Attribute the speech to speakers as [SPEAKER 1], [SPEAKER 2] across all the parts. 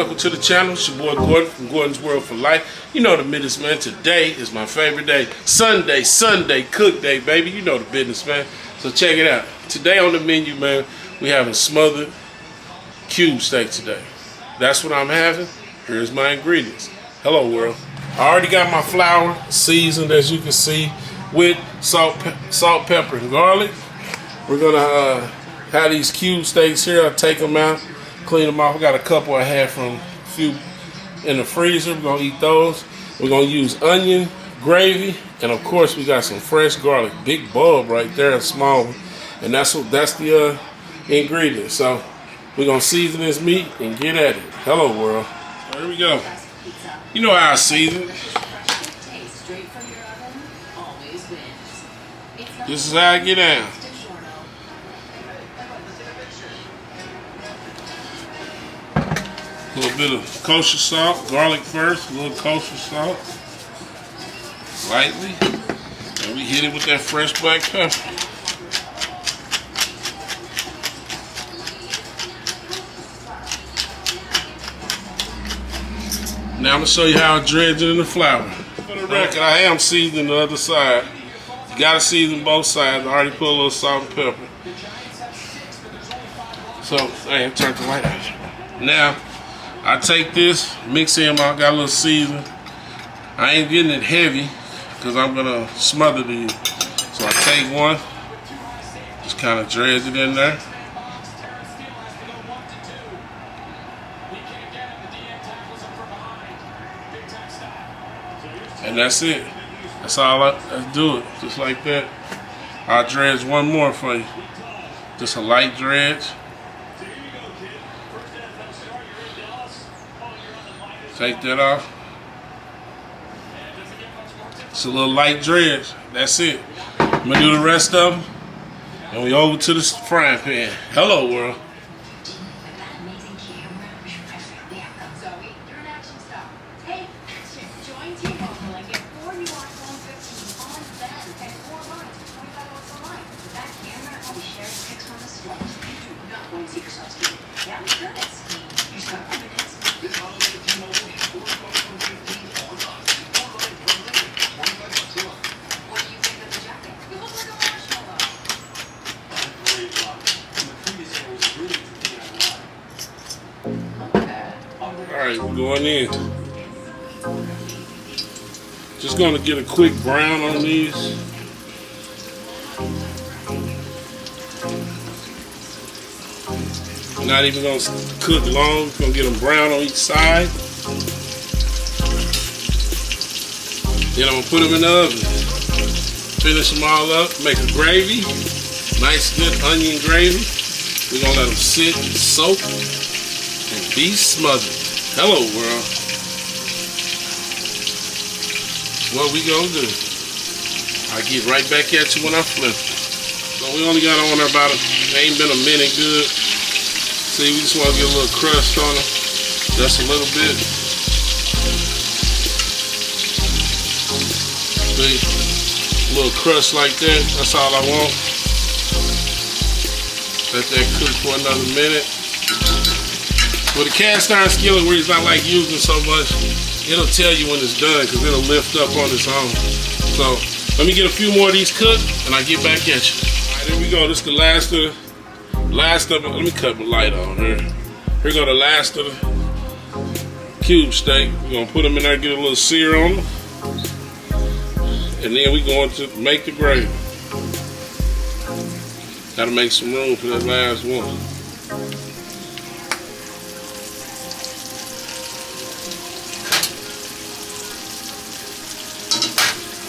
[SPEAKER 1] welcome to the channel. It's your boy Gordon from Gordon's World for Life. You know the business, man. Today is my favorite day. Sunday, cook day, baby. You know the business, man. So check it out. Today on the menu, man, we having smothered cube steak today. That's what I'm having. Here's my ingredients. Hello, world. I already got my flour seasoned, as you can see, with salt, pepper, and garlic. We're gonna have these cube steaks here. I'll take them out, clean them off. I got a couple I had from a few in the freezer. We're gonna eat those. We're gonna use onion, gravy, and of course we got some fresh garlic. Big bulb right there, a small one. And that's the ingredient. So we're gonna season this meat and get at it. Hello, world. So here we go. You know how I season it. This is how I get down. A little bit of kosher salt, garlic first, a little kosher salt, lightly, and we hit it with that fresh black pepper. Now I'm going to show you how I dredge it in the flour. For the record, I am seasoning the other side. You got to season both sides. I already put a little salt and pepper. So, hey, turn the light out. Now, I take this, mix in, I got a little season. I ain't getting it heavy because I'm gonna smother these. So I take one, just kind of dredge it in there. And that's it. That's all let's do it, just like that. I'll dredge one more for you. Just a light dredge. Take that off. It's a little light dredge. That's it. I'm gonna do the rest of them, and we over to the frying pan. Hello, world. Alright, we're going in. Just gonna get a quick brown on these. Not even gonna cook long, gonna get them brown on each side. Then I'm gonna put them in the oven. Finish them all up, make a gravy. Nice good onion gravy. We're gonna let them sit and soak and be smothered. Hello, world. What we gonna do? I'll get right back at you when I flip. So we only got on there about ain't been a minute good. See, we just want to get a little crust on them. Just a little bit. See? A little crust like that. That's all I want. Let that cook for another minute. With a cast iron skillet where it's not like using so much, it'll tell you when it's done because it'll lift up on its own. So let me get a few more of these cooked and I'll get back at you. Alright, here we go. This is the last of it. Let me cut my light on here. Here go the last of the cube steak. We're gonna put them in there, get a little sear on them. And then we're going to make the gravy. Gotta make some room for that last one.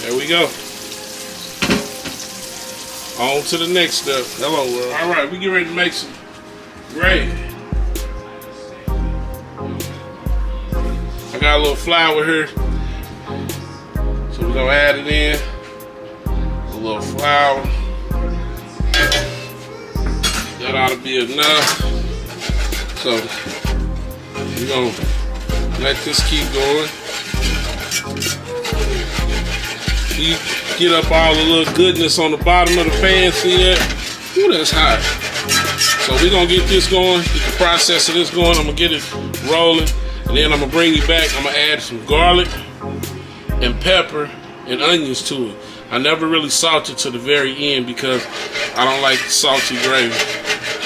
[SPEAKER 1] There we go. On to the next step. Hello, world. All right, we get ready to make some gravy. I got a little flour here, so we're gonna add it in. A little flour. That ought to be enough. So we're gonna let this keep going. You get up all the little goodness on the bottom of the pan, see that? Ooh, that's hot. So we're gonna get this going, get the process of this going. I'm gonna get it rolling. And then I'm gonna bring you back. I'm gonna add some garlic and pepper and onions to it. I never really salt it to the very end because I don't like salty gravy.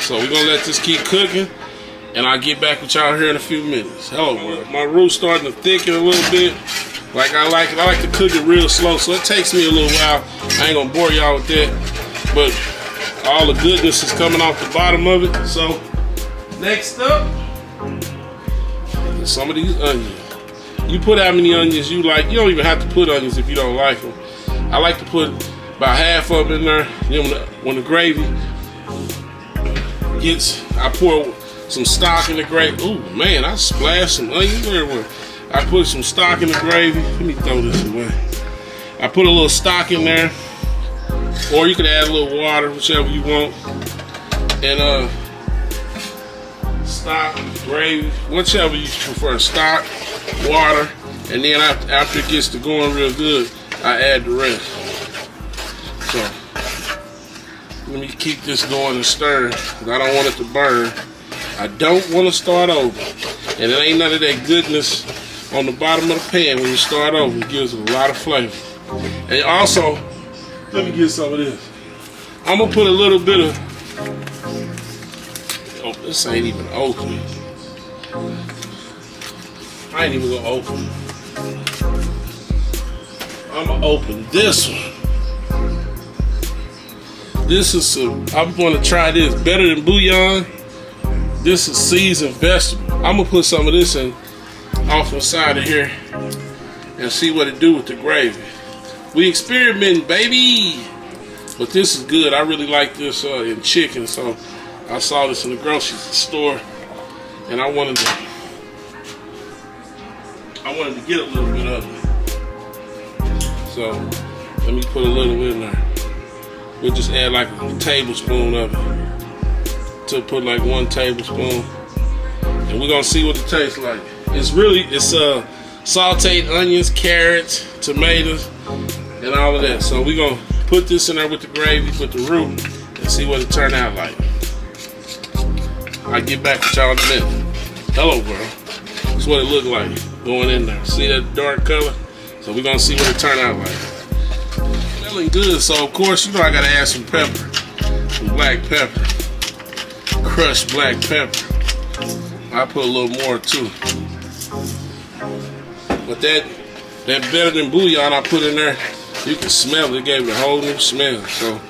[SPEAKER 1] So we're gonna let this keep cooking, and I'll get back with y'all here in a few minutes. Hello, world. My roux starting to thicken a little bit. Like I like it. I like to cook it real slow, so it takes me a little while. I ain't gonna bore y'all with that, but all the goodness is coming off the bottom of it. So next up, some of these onions. You put how many onions you like. You don't even have to put onions if you don't like them. I like to put about half of them in there. Then when the gravy gets, I pour some stock in the gravy. Ooh, man, I splashed some onions everywhere. I put some stock in the gravy. Let me throw this away. I put a little stock in there, or you could add a little water, whichever you want. And stock, gravy, whichever you prefer. Stock, water, and then after it gets to going real good, I add the rest. So let me keep this going and stirring, because I don't want it to burn. I don't want to start over, and it ain't none of that goodness on the bottom of the pan when you start over. It gives it a lot of flavor. And also, let me get some of this. I'm gonna put a little bit of, oh, this ain't even open. I ain't even gonna open it. I'm gonna open this one. This is some, I'm gonna try this. Better than bouillon. This is seasoned vegetable. I'm gonna put some of this in off the side of here and see what it do with the gravy. We experimenting, baby. But this is good. I really like this in chicken, so I saw this in the grocery store, and I wanted to get a little bit of it. So let me put a little in there. We'll just add like a tablespoon of it. To put like 1 tablespoon, and we're gonna see what it tastes like. It's sauteed onions, carrots, tomatoes, and all of that. So we're gonna put this in there with the gravy, with the roux, and see what it turned out like. I'll get back with y'all in a minute. Hello, world. That's what it looked like going in there. See that dark color? So we're gonna see what it turned out like. Smelling good, so of course, you know I gotta add some pepper, some black pepper, crushed black pepper. I put a little more too. But that better than bouillon I put in there, you can smell it. It gave it a whole new smell. So,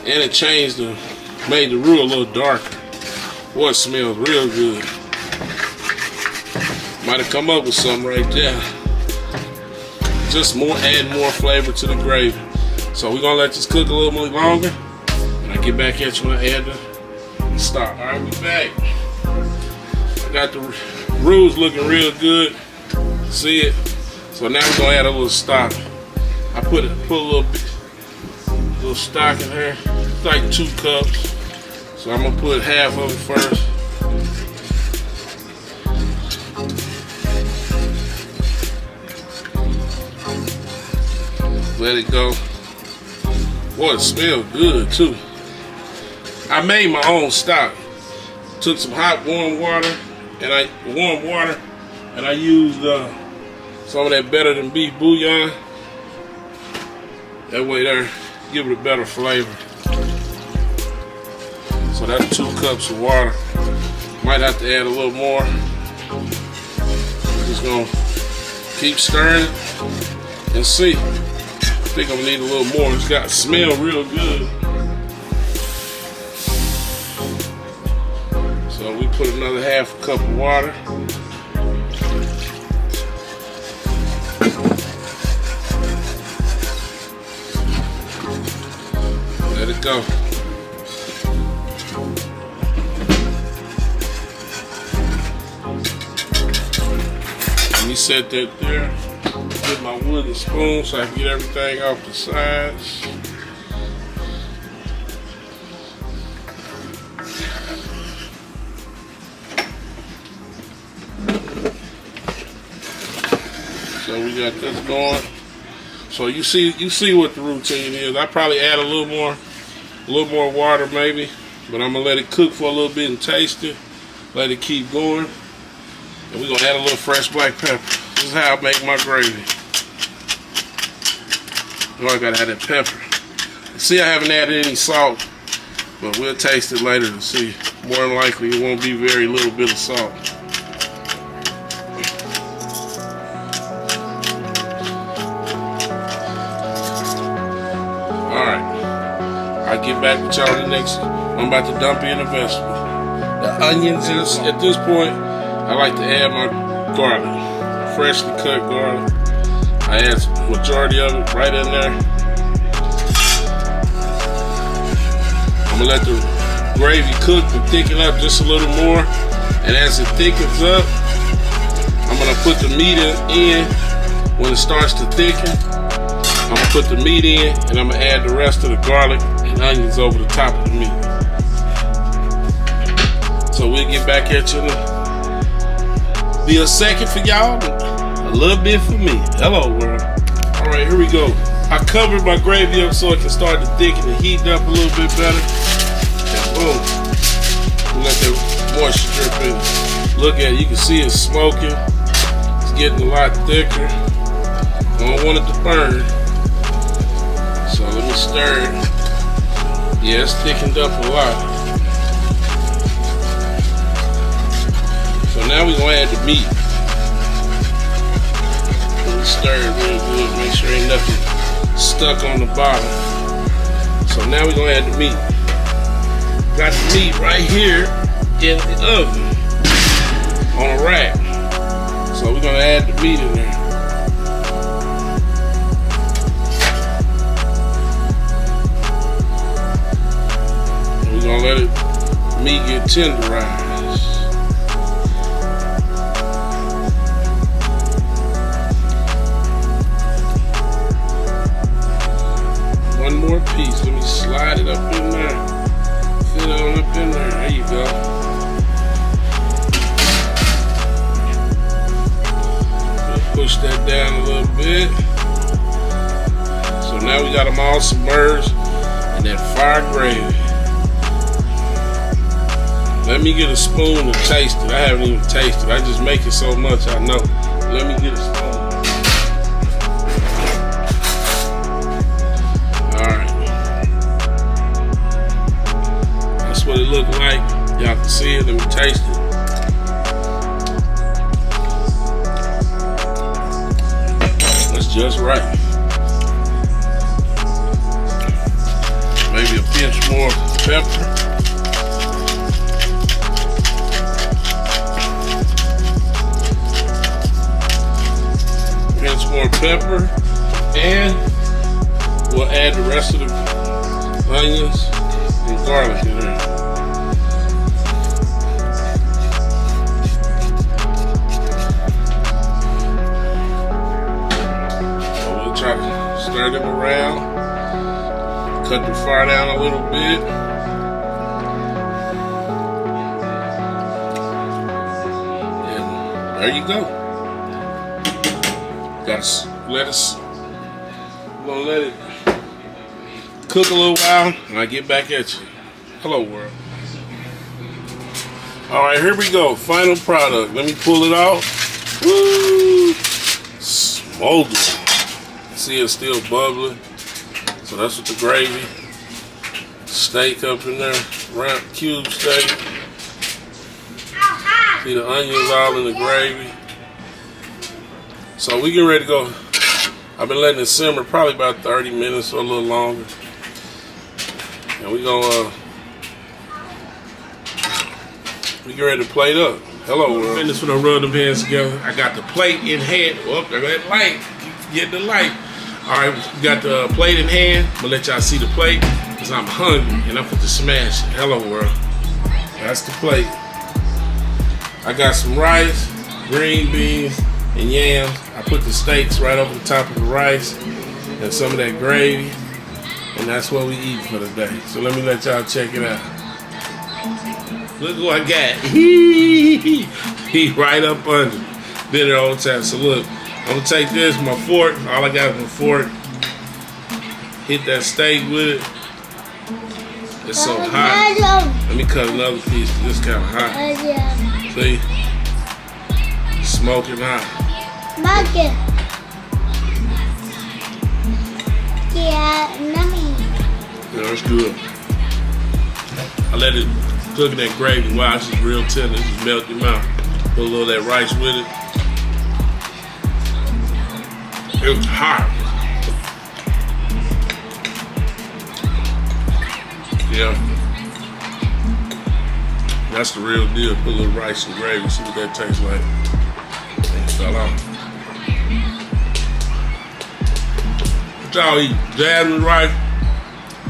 [SPEAKER 1] and it made the roux a little darker. Boy, it smells real good. Might have come up with something right there. Just add more flavor to the gravy. So we're gonna let this cook a little more longer, and I get back at you when I add the stock. All right, we back. I got the roux looking real good. See it? So now we're gonna add a little stock. I put a little stock in here. It's like 2 cups. So I'm gonna put half of it first. Let it go. Boy, it smells good too. I made my own stock. Took some hot warm water, and I used some of that better than beef bouillon. That way there, give it a better flavor. So that's 2 cups of water. Might have to add a little more. Just gonna keep stirring it and see. I think I'm gonna need a little more. It's got to smell real good. So we put another half a cup of water. Let it go. Let me set that there. Get my wooden spoon so I can get everything off the sides. So we got this going. So you see what the routine is. I probably add a little more water maybe, but I'm gonna let it cook for a little bit and taste it. Let it keep going. And we're gonna add a little fresh black pepper. This is how I make my gravy. Oh, I gotta add that pepper. See, I haven't added any salt, but we'll taste it later to see. More than likely, it won't be very little bit of salt. Alright, I'll get back with y'all the next. I'm about to dump in the vegetable. The onions, at this point, I like to add my garlic. Freshly cut garlic. I add the majority of it right in there. I'm gonna let the gravy cook and thicken up just a little more. And as it thickens up, I'm gonna put the meat in. When it starts to thicken, I'm gonna put the meat in and I'm gonna add the rest of the garlic and onions over the top of the meat. So we'll get back at you. Be a second for y'all, a little bit for me. Hello world. All right, here we go. I covered my gravy up so it can start to thicken and heat up a little bit better. And boom, we let that moisture drip in. Look at it, you can see it's smoking. It's getting a lot thicker. I don't want it to burn. So let me stir it. Yeah, it's thickened up a lot. So now we're gonna add the meat. We stir it real good, make sure ain't nothing stuck on the bottom. So now we're gonna add the meat. Got the meat right here in the oven on a rack. So we're gonna add the meat in there. And we're gonna let it meat get tenderized. One more piece. Let me slide it up in there. Fit it on up in there. There you go. Push that down a little bit. So now we got them all submerged in that fire gravy. Let me get a spoon to taste it. I haven't even tasted it. I just make it so much I know. Let me get a spoon. What it look like. Y'all can see it. Let me taste it. That's just right. Maybe a pinch more pepper. Pinch more pepper. And we'll add the rest of the onions and garlic in there. Try to stir them around, cut the fire down a little bit. And there you go. We're gonna let it cook a little while and I get back at you. Hello world. All right, here we go. Final product. Let me pull it out. Woo! Smothered. See, it's still bubbling. So that's with the gravy. Steak up in there, round cube steak. See the onions all in the gravy. So we get ready to go. I've been letting it simmer probably about 30 minutes or a little longer. And we gonna we get ready to plate up. Hello world. Finish when I rub them hands together. I got the plate in hand. Oh, there that light. Get the light. Alright, we got the plate in hand. I'm gonna let y'all see the plate because I'm hungry and I'm for to smash it. Hello world. That's the plate. I got some rice, green beans, and yams. I put the steaks right over the top of the rice and some of that gravy. And that's what we eat for the day. So let me let y'all check it out. Look who I got. He right up under. Been there all the time. So look. I'm gonna take this, my fork. All I got is my fork. Hit that steak with it. It's so hot. Let me cut another piece. It's kind of hot. See? Smoking hot.
[SPEAKER 2] Smoking. Yeah, nummy.
[SPEAKER 1] Yeah, that's good. I let it cook in that gravy while it's just real tender. Just melt your mouth. Put a little of that rice with it. It was hot. Yeah. That's the real deal. Put a little rice and gravy. See what that tastes like. It fell out. What y'all eat? Jasmine rice,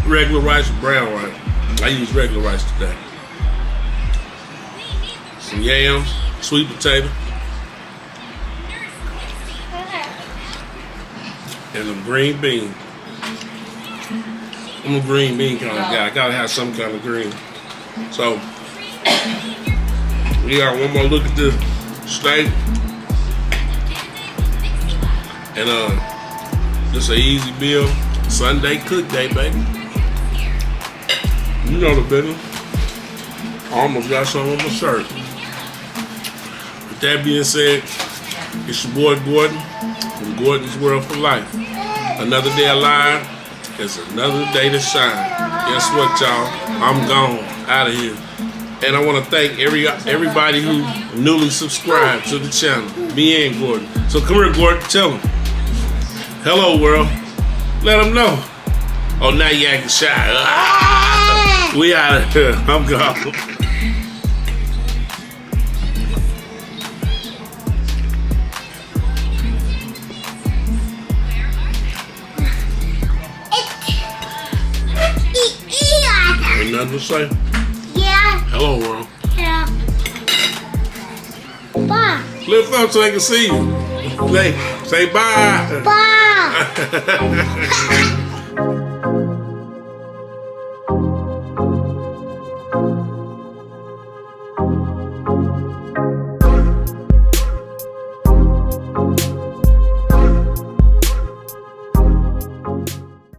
[SPEAKER 1] regular rice, or brown rice? I use regular rice today. Some yams, sweet potato, and some green beans. I'm a green bean kind of guy. I gotta have some kind of green. So, we got one more look at this steak. And just an easy meal. Sunday cook day, baby. You know the business. I almost got some on my shirt. With that being said, it's your boy Gordon from Gordon's World for Life. Another day alive is another day to shine. Guess what, y'all? I'm gone, out of here. And I want to thank everybody who newly subscribed to the channel. Me and Gordon. So come here, Gordon. Tell them. Hello, world. Let them know. Oh, now you acting shy. We out of here. I'm gone. Ain't nothing to say?
[SPEAKER 2] Yeah.
[SPEAKER 1] Hello, world.
[SPEAKER 2] Yeah. Bye.
[SPEAKER 1] Lift up so they can see you. Say bye.
[SPEAKER 2] Bye.